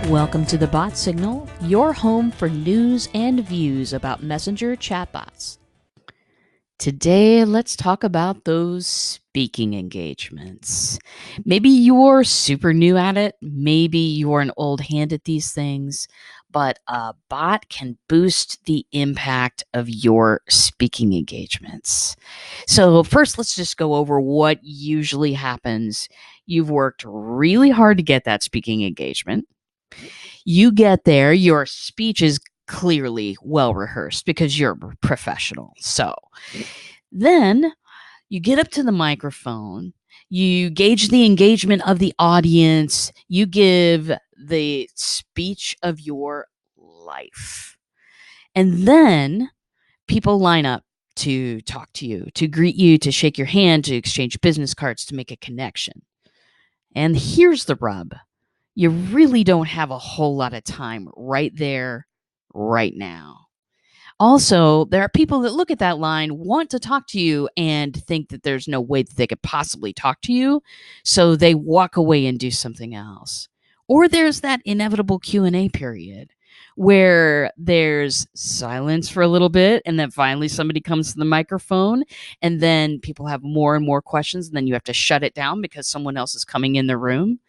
Welcome to the Bot Signal, your home for news and views about messenger chatbots. Today, let's talk about those speaking engagements. Maybe you're super new at it. Maybe you're an old hand at these things, but a bot can boost the impact of your speaking engagements. So first, let's just go over what usually happens. You've worked really hard to get that speaking engagement. You get there, your speech is clearly well rehearsed because you're a professional. So then you get up to the microphone, you gauge the engagement of the audience, you give the speech of your life. And then people line up to talk to you, to greet you, to shake your hand, to exchange business cards, to make a connection. And here's the rub. You really don't have a whole lot of time right there, right now. Also, there are people that look at that line, want to talk to you, and think that there's no way that they could possibly talk to you, so they walk away and do something else. Or there's that inevitable Q&A period where there's silence for a little bit, and then finally somebody comes to the microphone, and then people have more and more questions, and then you have to shut it down because someone else is coming in the room.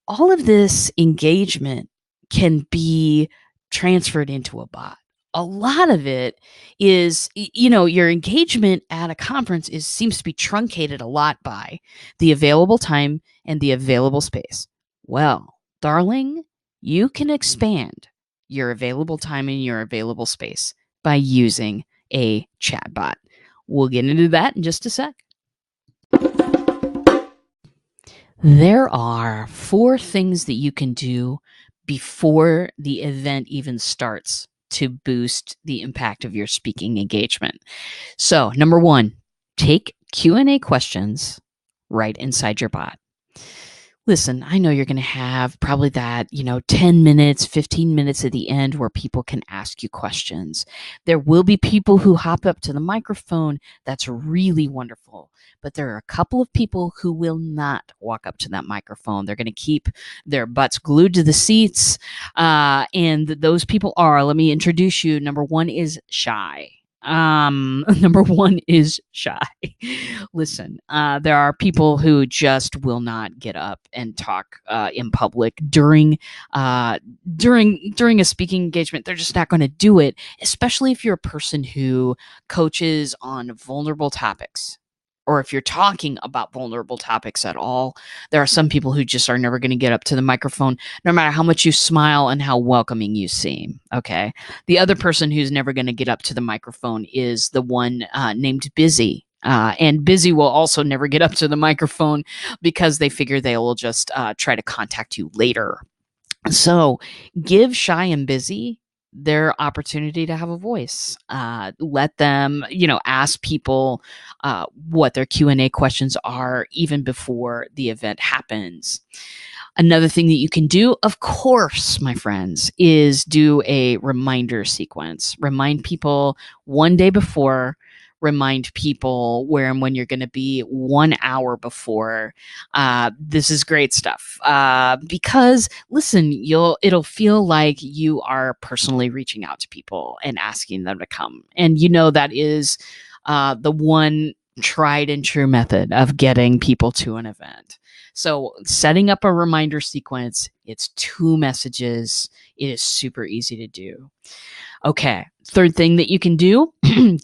All of this engagement can be transferred into a bot. A lot of it is, your engagement at a conference seems to be truncated a lot by the available time and the available space. Well, darling, you can expand your available time and your available space by using a chatbot. We'll get into that in just a sec. There are 4 things that you can do before the event even starts to boost the impact of your speaking engagement. So, number 1, take Q&A questions right inside your bot. Listen, I know you're going to have probably that, 10 minutes, 15 minutes at the end where people can ask you questions. There will be people who hop up to the microphone. That's really wonderful. But there are a couple of people who will not walk up to that microphone. They're going to keep their butts glued to the seats. And those people are, let me introduce you. Number 1 is shy. Number 1 is shy. Listen, there are people who just will not get up and talk in public during a speaking engagement. They're just not going to do it, especially if you're a person who coaches on vulnerable topics. Or if you're talking about vulnerable topics at all, there are some people who just are never going to get up to the microphone, no matter how much you smile and how welcoming you seem. Okay. The other person who's never going to get up to the microphone is the one named Busy. And Busy will also never get up to the microphone because they figure they will just try to contact you later. So give Shy and Busy their opportunity to have a voice. Let them, ask people what their Q&A questions are even before the event happens. Another thing that you can do, of course, my friends, is do a reminder sequence. Remind people one day before. Remind people where and when you're going to be 1 hour before. This is great stuff because listen, it'll feel like you are personally reaching out to people and asking them to come, and that is the one tried and true method of getting people to an event. So setting up a reminder sequence, it's 2 messages. It is super easy to do. Okay, third thing that you can do,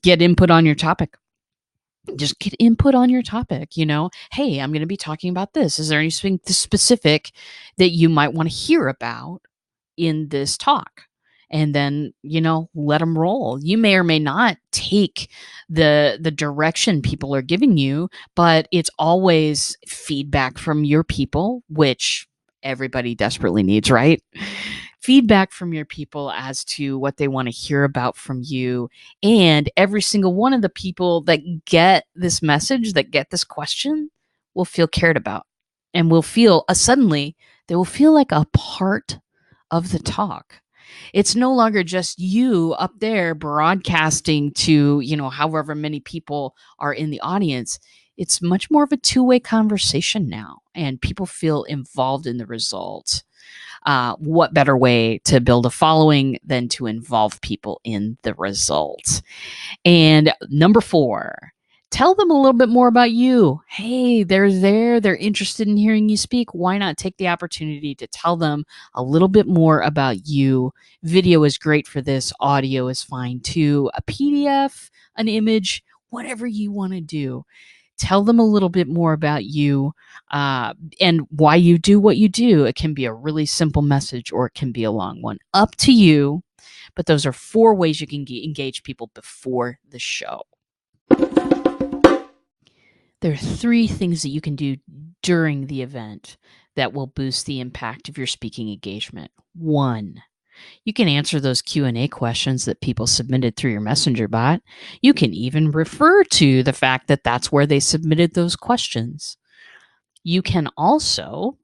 get input on your topic. Just get input on your topic. Hey, I'm going to be talking about this. Is there anything specific that you might want to hear about in this talk? And then, let them roll. You may or may not take the direction people are giving you, but it's always feedback from your people, which everybody desperately needs, right? Feedback from your people as to what they want to hear about from you. And every single one of the people that get this message, that get this question, will feel cared about and will feel suddenly they will feel like a part of the talk. It's no longer just you up there broadcasting to, however many people are in the audience. It's much more of a 2-way conversation now, and people feel involved in the results. What better way to build a following than to involve people in the results? And number 4, tell them a little bit more about you. Hey, they're there. They're interested in hearing you speak. Why not take the opportunity to tell them a little bit more about you? Video is great for this. Audio is fine too. A PDF, an image, whatever you want to do. Tell them a little bit more about you and why you do what you do. It can be a really simple message or it can be a long one. Up to you. But those are 4 ways you can engage people before the show. There are 3 things that you can do during the event that will boost the impact of your speaking engagement. 1, you can answer those Q&A questions that people submitted through your messenger bot. You can even refer to the fact that that's where they submitted those questions. You can also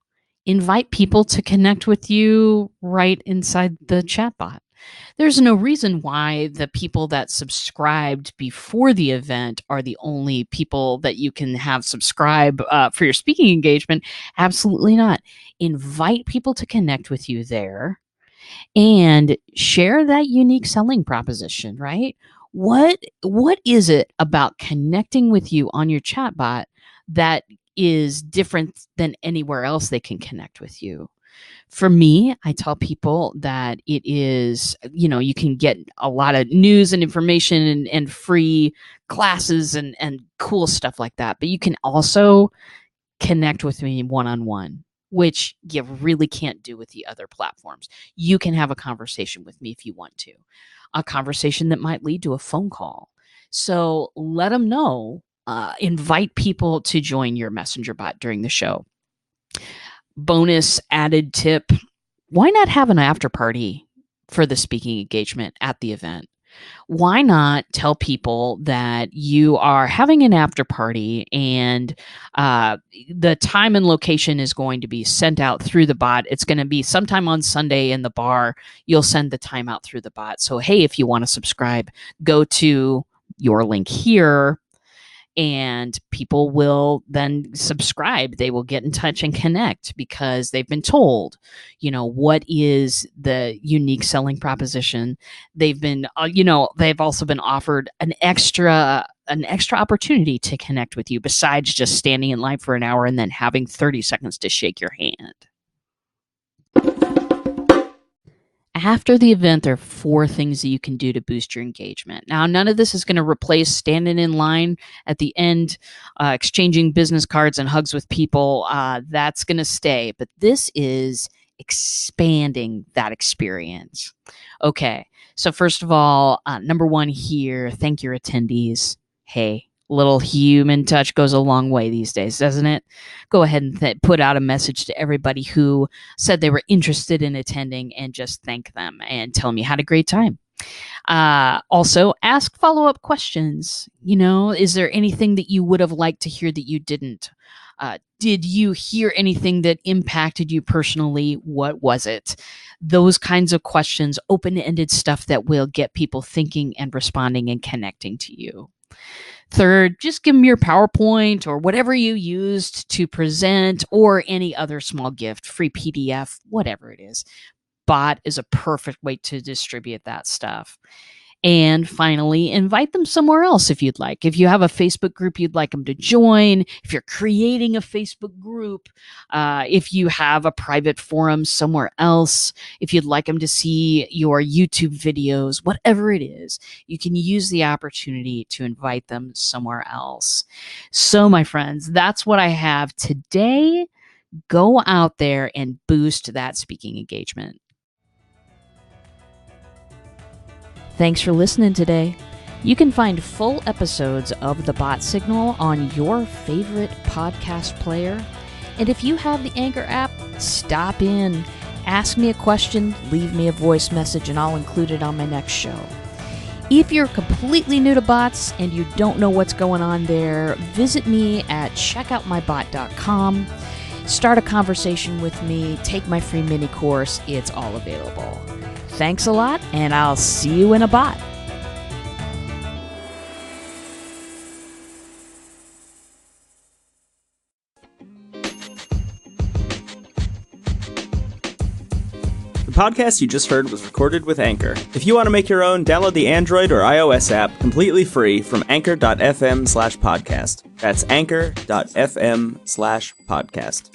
invite people to connect with you right inside the chatbot. There's no reason why the people that subscribed before the event are the only people that you can have subscribe for your speaking engagement. Absolutely not. Invite people to connect with you there and share that unique selling proposition, right? What is it about connecting with you on your chatbot that is different than anywhere else they can connect with you? For me, I tell people that it is, you can get a lot of news and information and free classes and cool stuff like that. But you can also connect with me one-on-one, which you really can't do with the other platforms. You can have a conversation with me if you want to, a conversation that might lead to a phone call. So let them know, invite people to join your messenger bot during the show. Bonus added tip, why not have an after party for the speaking engagement at the event? Why not tell people that you are having an after party and the time and location is going to be sent out through the bot? It's going to be sometime on Sunday in the bar. You'll send the time out through the bot. So, hey, if you want to subscribe, go to your link here and people will then subscribe. They will get in touch and connect because they've been told, what is the unique selling proposition. They've been, they've also been offered an extra opportunity to connect with you besides just standing in line for an hour and then having 30 seconds to shake your hand. After the event, there are 4 things that you can do to boost your engagement. Now, none of this is going to replace standing in line at the end, exchanging business cards and hugs with people. That's going to stay. But this is expanding that experience. Okay. So first of all, number 1 here, thank your attendees. Hey, little human touch goes a long way these days, doesn't it? Go ahead and put out a message to everybody who said they were interested in attending and just thank them and tell them you had a great time. Also, ask follow-up questions. Is there anything that you would have liked to hear that you didn't? Did you hear anything that impacted you personally? What was it? Those kinds of questions, open-ended stuff that will get people thinking and responding and connecting to you. Third, just give them your PowerPoint or whatever you used to present or any other small gift, free PDF, whatever it is. Bot is a perfect way to distribute that stuff. And finally, invite them somewhere else if you'd like. If you have a Facebook group you'd like them to join, if you're creating a Facebook group, if you have a private forum somewhere else, if you'd like them to see your YouTube videos, whatever it is, you can use the opportunity to invite them somewhere else. So, my friends, that's what I have today. Go out there and boost that speaking engagement. Thanks for listening today. You can find full episodes of The Bot Signal on your favorite podcast player. And if you have the Anchor app, stop in, ask me a question, leave me a voice message, and I'll include it on my next show. If you're completely new to bots and you don't know what's going on there, visit me at checkoutmybot.com. Start a conversation with me, take my free mini course. It's all available. Thanks a lot, and I'll see you in a bot. podcast you just heard was recorded with Anchor. If you want to make your own, download the Android or iOS app completely free from anchor.fm/podcast. That's anchor.fm/podcast.